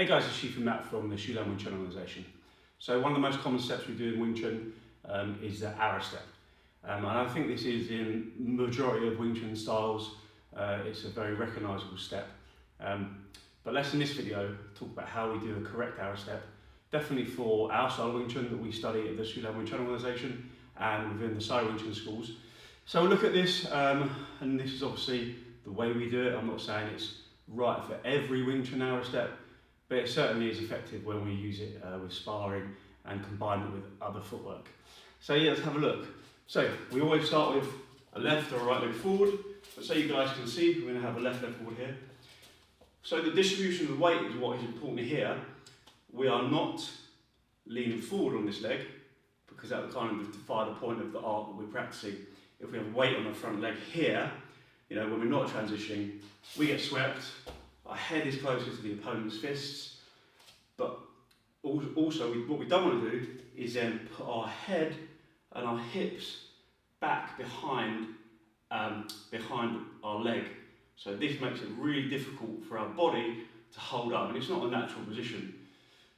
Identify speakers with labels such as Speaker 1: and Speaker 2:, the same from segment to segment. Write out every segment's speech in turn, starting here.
Speaker 1: Hey guys, it's Shifu from the Shaolin Wing Chun organisation. So one of the most common steps we do in Wing Chun is the arrow step. And I think this is in majority of Wing Chun styles, it's a very recognisable step. But let's in this video talk about how we do a correct arrow step, definitely for our style of Wing Chun that we study at the Shaolin Wing Chun organisation and within the Sai Wing Chun schools. So we'll look at this, and this is obviously the way we do it. I'm not saying it's right for every Wing Chun arrow step, but it certainly is effective when we use it with sparring and combine it with other footwork. So yeah, let's have a look. So we always start with a left or a right leg forward. But so you guys can see, we're going to have a left leg forward here. So the distribution of the weight is what is important here. We are not leaning forward on this leg because that would kind of defy the point of the art that we're practicing. If we have weight on the front leg here, you know, when we're not transitioning, we get swept. Our head is closer to the opponent's fists, but also what we don't want to do is then put our head and our hips back behind our leg. So this makes it really difficult for our body to hold up, and it's not a natural position.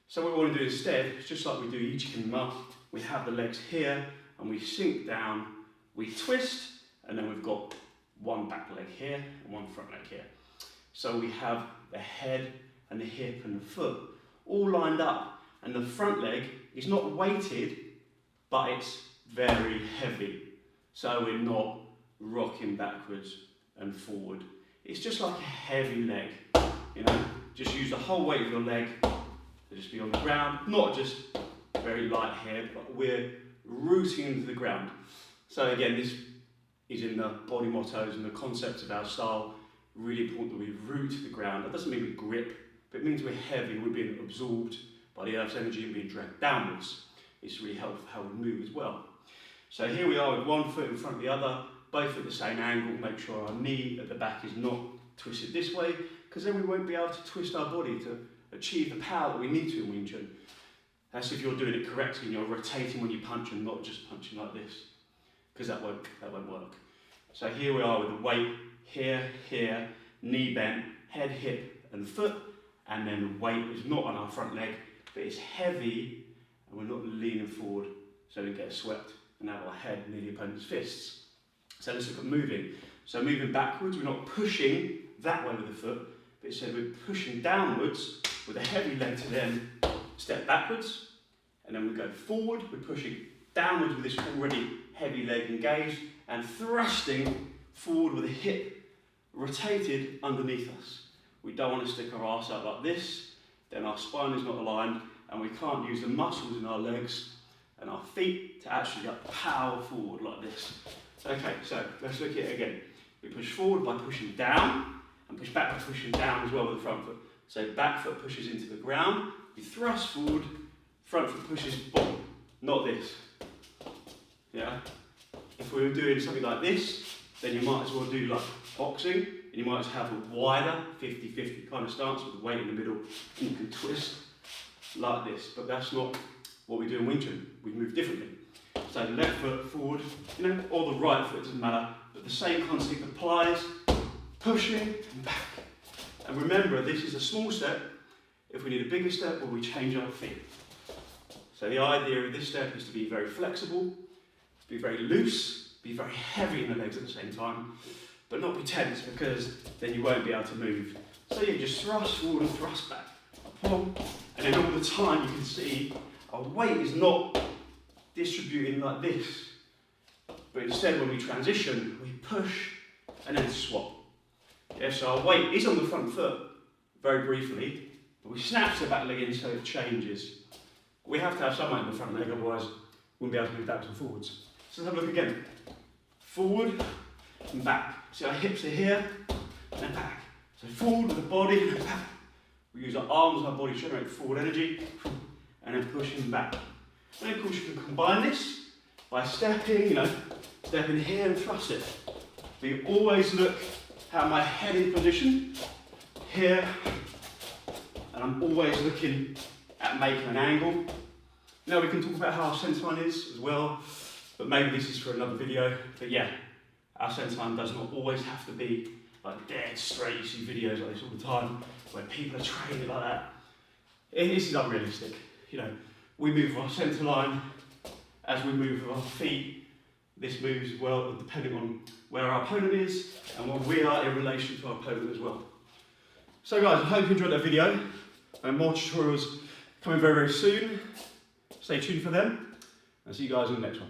Speaker 1: So what we want to do instead, just like we do Qi Gong Ma, we have the legs here and we sink down, we twist, and then we've got one back leg here and one front leg here. So we have the head and the hip and the foot all lined up, and the front leg is not weighted, but it's very heavy. So we're not rocking backwards and forward. It's just like a heavy leg, you know. Just use the whole weight of your leg to just be on the ground, not just very light here, but we're rooting into the ground. So again, this is in the body mottos and the concepts of our style. Really important that we root to the ground. That doesn't mean we grip, but it means we're heavy, we're being absorbed by the earth's energy and being dragged downwards. It's really helpful how we move as well. So here we are with one foot in front of the other, both at the same angle. Make sure our knee at the back is not twisted this way, because then we won't be able to twist our body to achieve the power that we need to in Wing Chun. That's if you're doing it correctly and you're rotating when you punch and not just punching like this, because that won't work. So here we are with the weight here, knee bent, head, hip and foot, and then the weight is not on our front leg, but it's heavy and we're not leaning forward so we get swept and have our head near the opponent's fists. So let's look at moving. So moving backwards, we're not pushing that way with the foot, but instead we're pushing downwards with a heavy leg to then step backwards, and then we go forward, we're pushing downwards with this already heavy leg engaged, and thrusting forward with a hip rotated underneath us. We don't want to stick our arse out like this, then our spine is not aligned and we can't use the muscles in our legs and our feet to actually power forward like this. Okay, so let's look at it again. We push forward by pushing down and push back by pushing down as well with the front foot. So back foot pushes into the ground, we thrust forward, front foot pushes bottom, not this. Yeah? If we were doing something like this, then you might as well do like boxing, and you might have a wider 50-50 kind of stance with the weight in the middle, and you can twist like this, but that's not what we do in Wing Chun. We move differently. So the left foot forward, you know, or the right foot, doesn't matter, but the same concept applies, pushing and back. And remember, this is a small step. If we need a bigger step, well, we change our feet. So the idea of this step is to be very flexible, be very loose, be very heavy in the legs at the same time, but not be tense, because then you won't be able to move. So you just thrust forward and thrust back. And then all the time you can see our weight is not distributing like this, but instead when we transition, we push and then swap. Yeah, so our weight is on the front foot, very briefly, but we snap the back leg in so it changes. We have to have some weight in the front leg, otherwise we won't be able to move backwards and forwards. So let's have a look again. Forward and back. See our hips are here and back. So forward with the body and back. We use our arms and our body to generate forward energy and then pushing back. And of course you can combine this by stepping, you know, stepping here and thrust it. But you always look how my head is positioned here, and I'm always looking at making an angle. Now we can talk about how our centre line is as well, but maybe this is for another video. But yeah, our centre line does not always have to be like dead straight. You see videos like this all the time where people are training like that. this is unrealistic. You know, we move our centre line as we move with our feet. This moves as well, depending on where our opponent is and where we are in relation to our opponent as well. So guys, I hope you enjoyed that video, and more tutorials coming very, very soon. Stay tuned for them, and see you guys in the next one.